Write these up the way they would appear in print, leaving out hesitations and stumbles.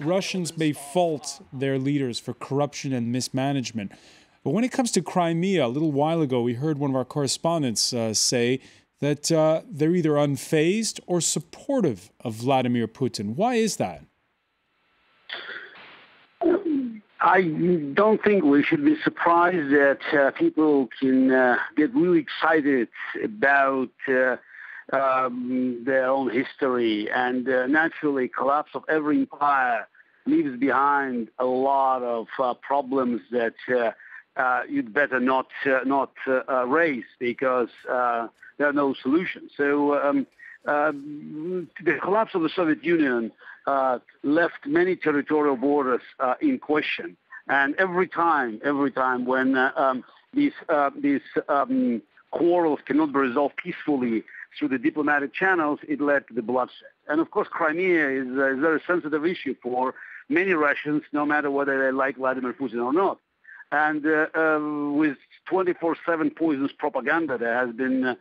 Russians may fault their leaders for corruption and mismanagement. But when it comes to Crimea, a little while ago, we heard one of our correspondents say that they're either unfazed or supportive of Vladimir Putin. Why is that? I don't think we should be surprised that people can get really excited about their own history. And naturally, collapse of every empire leaves behind a lot of problems that you'd better not raise, because there are no solutions. So the collapse of the Soviet Union left many territorial borders in question, and every time when these quarrels cannot be resolved peacefully through the diplomatic channels, it led to the bloodshed. And of course, Crimea is a very sensitive issue for many Russians, no matter whether they like Vladimir Putin or not. And with 24/7 poisonous propaganda that has been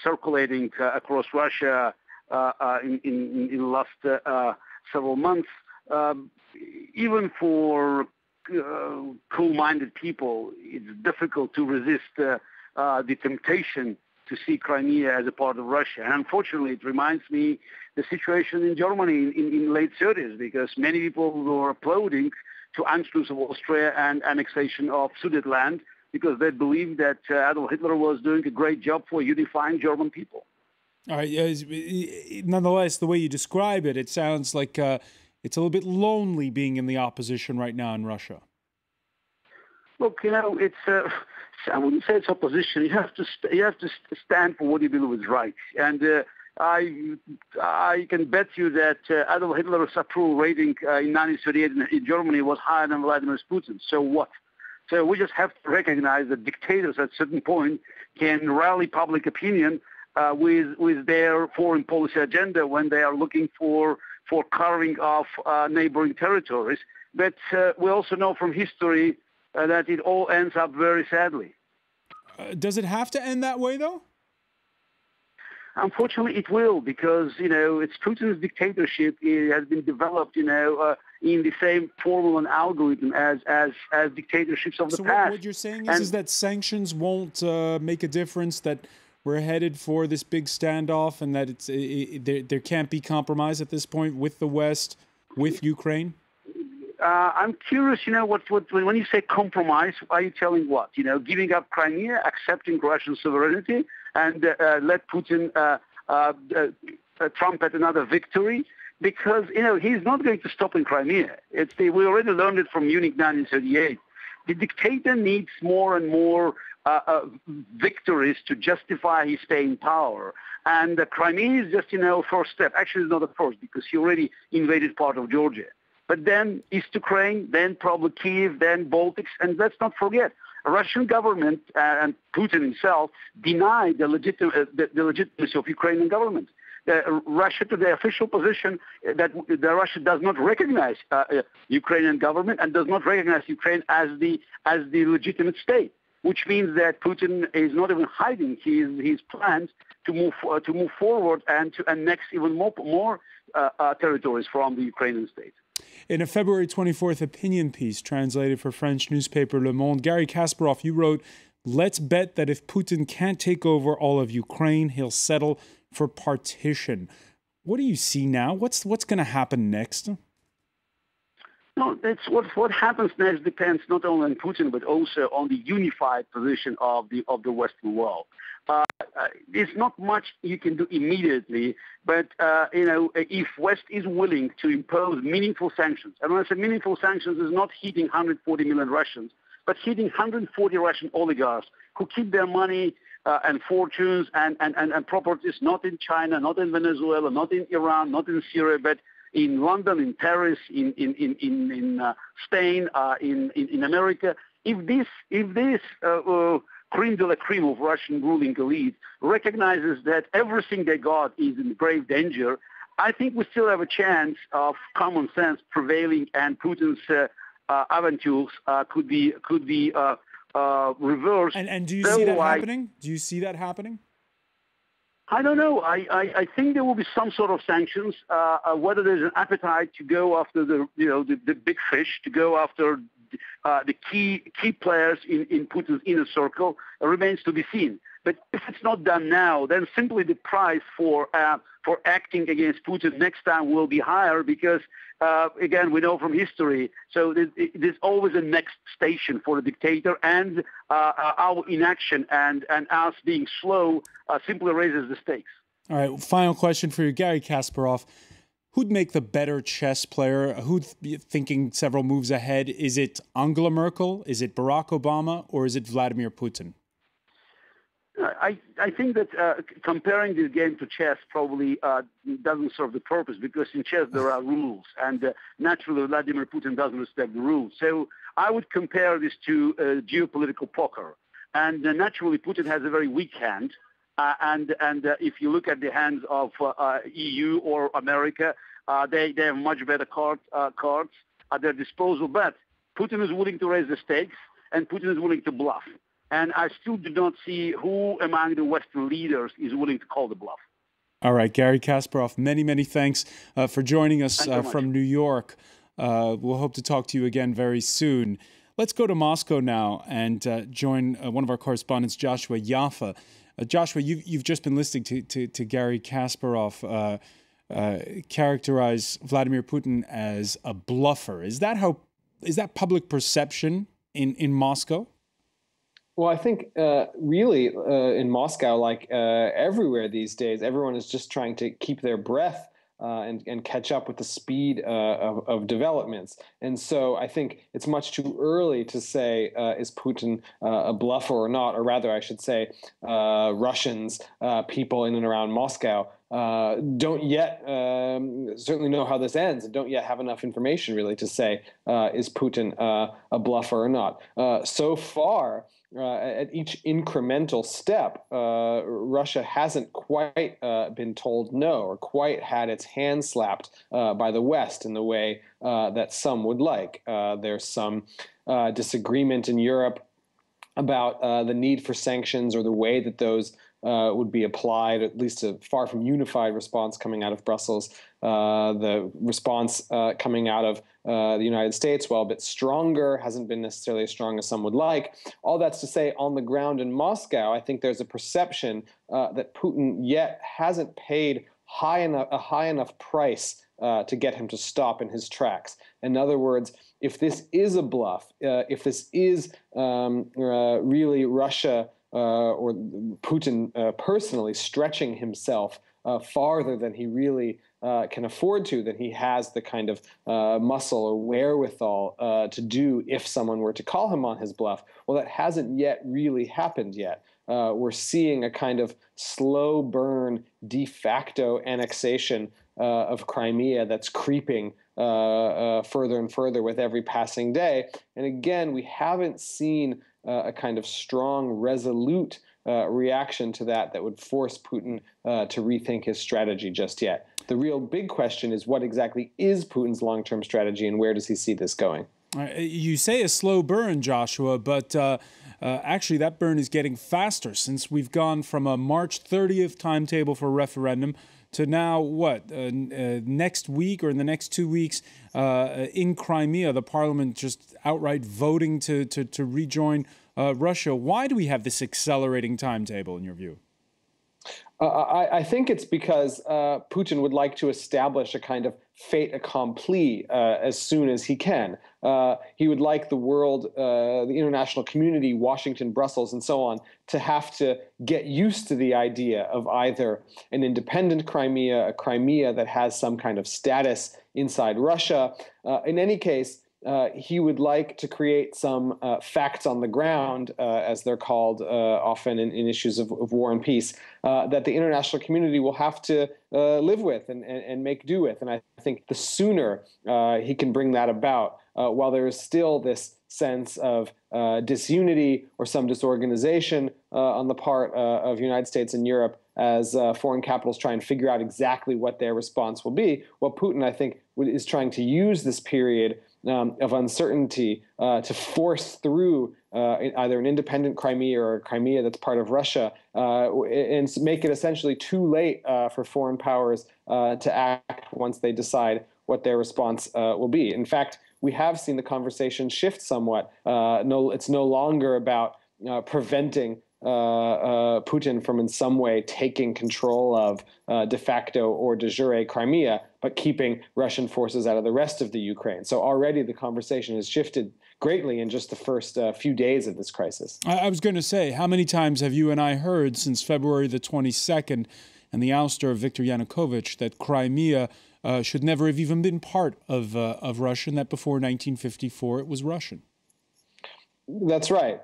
circulating across Russia in the last several months, even for cool-minded people, it's difficult to resist the temptation to see Crimea as a part of Russia. And unfortunately, it reminds me the situation in Germany in late 30s, because many people were applauding to Anschluss of Austria and annexation of Sudetenland, because they believed that Adolf Hitler was doing a great job for unifying German people. All right. Nonetheless, the way you describe it, it sounds like it's a little bit lonely being in the opposition right now in Russia. Look, it's I wouldn't say it's opposition. You have to stand for what you believe is right. And I can bet you that Adolf Hitler's approval rating in 1938 in Germany was higher than Vladimir Putin. So what? So we just have to recognize that dictators at a certain point can rally public opinion with their foreign policy agenda when they are looking for carving off neighboring territories. But we also know from history that it all ends up very sadly. Does it have to end that way, though? Unfortunately, it will, because, it's Putin's dictatorship. It has been developed, in the same formula and algorithm as dictatorships of the past. So what you're saying is that sanctions won't make a difference, that we're headed for this big standoff, and that there can't be compromise at this point with the West, with Ukraine? I'm curious, when you say compromise, are you telling what? Giving up Crimea, accepting Russian sovereignty, and let Putin trumpet another victory? Because, he's not going to stop in Crimea. We already learned it from Munich 1938. The dictator needs more and more victories to justify his stay in power. And Crimea is just, first step. Actually, it's not the first, because he already invaded part of Georgia. But then East Ukraine, then probably Kiev, then Baltics. And let's not forget, the Russian government and Putin himself denied the legitimacy of Ukrainian government. Russia, to the official position that Russia does not recognize Ukrainian government and does not recognize Ukraine as the legitimate state, which means that Putin is not even hiding his plans to move forward and to annex even more territories from the Ukrainian state. In a February 24th opinion piece translated for French newspaper Le Monde, Gary Kasparov, you wrote, "Let's bet that if Putin can't take over all of Ukraine, he'll settle for partition." What do you see now? What's going to happen next? No, that's what happens next depends not only on Putin but also on the unified position of the Western world. There's not much you can do immediately, but if West is willing to impose meaningful sanctions, and when I say meaningful sanctions, is not hitting 140 million Russians, but hitting 140 Russian oligarchs who keep their money and fortunes and properties not in China, not in Venezuela, not in Iran, not in Syria, but in London, in Paris, in Spain, in America. If this creme de la creme of Russian ruling elite recognizes that everything they got is in grave danger, I think we still have a chance of common sense prevailing, and Putin's aventures could be reversed. And do you see that happening? Do you see that happening? I don't know. I think there will be some sort of sanctions. Whether there's an appetite to go after the big fish, to go after the key players in Putin's inner circle remains to be seen. But if it's not done now, then simply the price for acting against Putin next time will be higher because, again, we know from history, so there's always a next station for the dictator, and our inaction and us being slow simply raises the stakes. All right, final question for you, Gary Kasparov. Who'd make the better chess player? Who's thinking several moves ahead? Is it Angela Merkel? Is it Barack Obama? Or is it Vladimir Putin? I think that comparing this game to chess probably doesn't serve the purpose, because in chess there are rules, and naturally Vladimir Putin doesn't respect the rules. So I would compare this to geopolitical poker. And naturally Putin has a very weak hand. And if you look at the hands of EU or America, they have much better cards at their disposal. But Putin is willing to raise the stakes, and Putin is willing to bluff. And I still do not see who among the Western leaders is willing to call the bluff. All right, Gary Kasparov, many thanks for joining us from New York. We'll hope to talk to you again very soon. Let's go to Moscow now and join one of our correspondents, Joshua Yaffa. Joshua, you've just been listening to Gary Kasparov characterize Vladimir Putin as a bluffer. Is that public perception in Moscow? Well, I think really in Moscow, like everywhere these days, everyone is just trying to keep their breath and catch up with the speed of developments. And so I think it's much too early to say, is Putin a bluffer or not? Or rather, I should say, Russians, people in and around Moscow, don't yet certainly know how this ends, and don't yet have enough information really to say, is Putin a bluffer or not? So far, at each incremental step, Russia hasn't quite been told no, or quite had its hand slapped by the West in the way that some would like. There's some disagreement in Europe about the need for sanctions, or the way that those would be applied, at least a far from unified response coming out of Brussels. The response coming out of the United States, while a bit stronger, hasn't been necessarily as strong as some would like. All that's to say, on the ground in Moscow, I think there's a perception that Putin yet hasn't paid a high enough price to get him to stop in his tracks. In other words, if this is a bluff, if this is really Russia or Putin personally stretching himself farther than he really can afford to, then he has the kind of muscle or wherewithal to do if someone were to call him on his bluff. Well, that hasn't yet really happened yet. We're seeing a kind of slow burn de facto annexation of Crimea that's creeping further and further with every passing day. And again, we haven't seen a kind of strong, resolute reaction to that would force Putin to rethink his strategy just yet. The real big question is, what exactly is Putin's long-term strategy, and where does he see this going? You say a slow burn, Joshua, but actually that burn is getting faster, since we've gone from a March 30th timetable for a referendum to now, next week or in the next 2 weeks in Crimea, the parliament just outright voting to rejoin Russia. Why do we have this accelerating timetable, in your view? I think it's because Putin would like to establish a kind of fait accompli as soon as he can. He would like the world, the international community, Washington, Brussels, and so on, to have to get used to the idea of either an independent Crimea, a Crimea that has some kind of status inside Russia. In any case, he would like to create some facts on the ground, as they're called often in issues of war and peace, that the international community will have to live with and make do with. And I think the sooner he can bring that about, while there is still this sense of disunity or some disorganization on the part of the United States and Europe as foreign capitals try and figure out exactly what their response will be, well, Putin, I think, is trying to use this period of uncertainty to force through either an independent Crimea or a Crimea that's part of Russia, and make it essentially too late for foreign powers to act once they decide what their response will be. In fact, we have seen the conversation shift somewhat. It's no longer about preventing Putin from in some way taking control of de facto or de jure Crimea, but keeping Russian forces out of the rest of the Ukraine. So already the conversation has shifted greatly in just the first few days of this crisis. I was going to say, how many times have you and I heard since February the 22nd and the ouster of Viktor Yanukovych that Crimea should never have even been part of Russia, and that before 1954 it was Russian? That's right.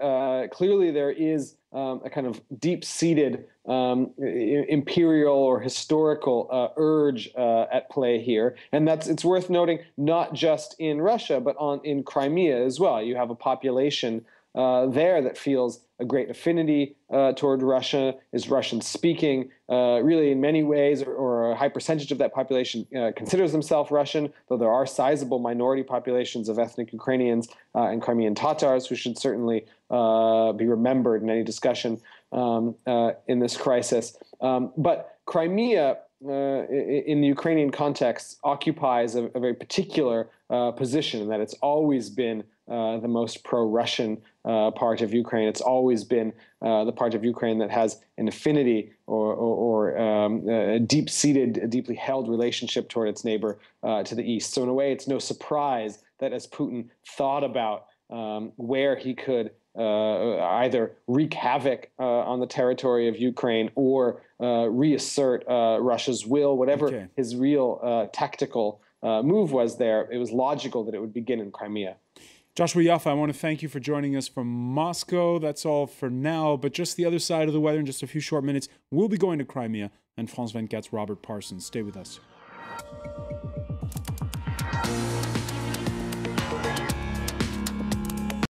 Clearly there is a kind of deep-seated imperial or historical urge at play here, and it's worth noting not just in Russia but in Crimea as well. You have a population there that feels a great affinity toward Russia, is Russian-speaking. Really, in many ways, or a high percentage of that population considers themselves Russian, though there are sizable minority populations of ethnic Ukrainians and Crimean Tatars who should certainly be remembered in any discussion in this crisis. But Crimea, in the Ukrainian context, occupies a very particular position in that it's always been the most pro-Russian part of Ukraine. It's always been the part of Ukraine that has an affinity or a deep-seated, deeply held relationship toward its neighbor to the east. So in a way, it's no surprise that as Putin thought about where he could either wreak havoc on the territory of Ukraine or reassert Russia's will, whatever his real tactical move was there, it was logical that it would begin in Crimea. Joshua Yaffa, I want to thank you for joining us from Moscow. That's all for now, but just the other side of the weather in just a few short minutes. We'll be going to Crimea, and France 24's Robert Parsons. Stay with us.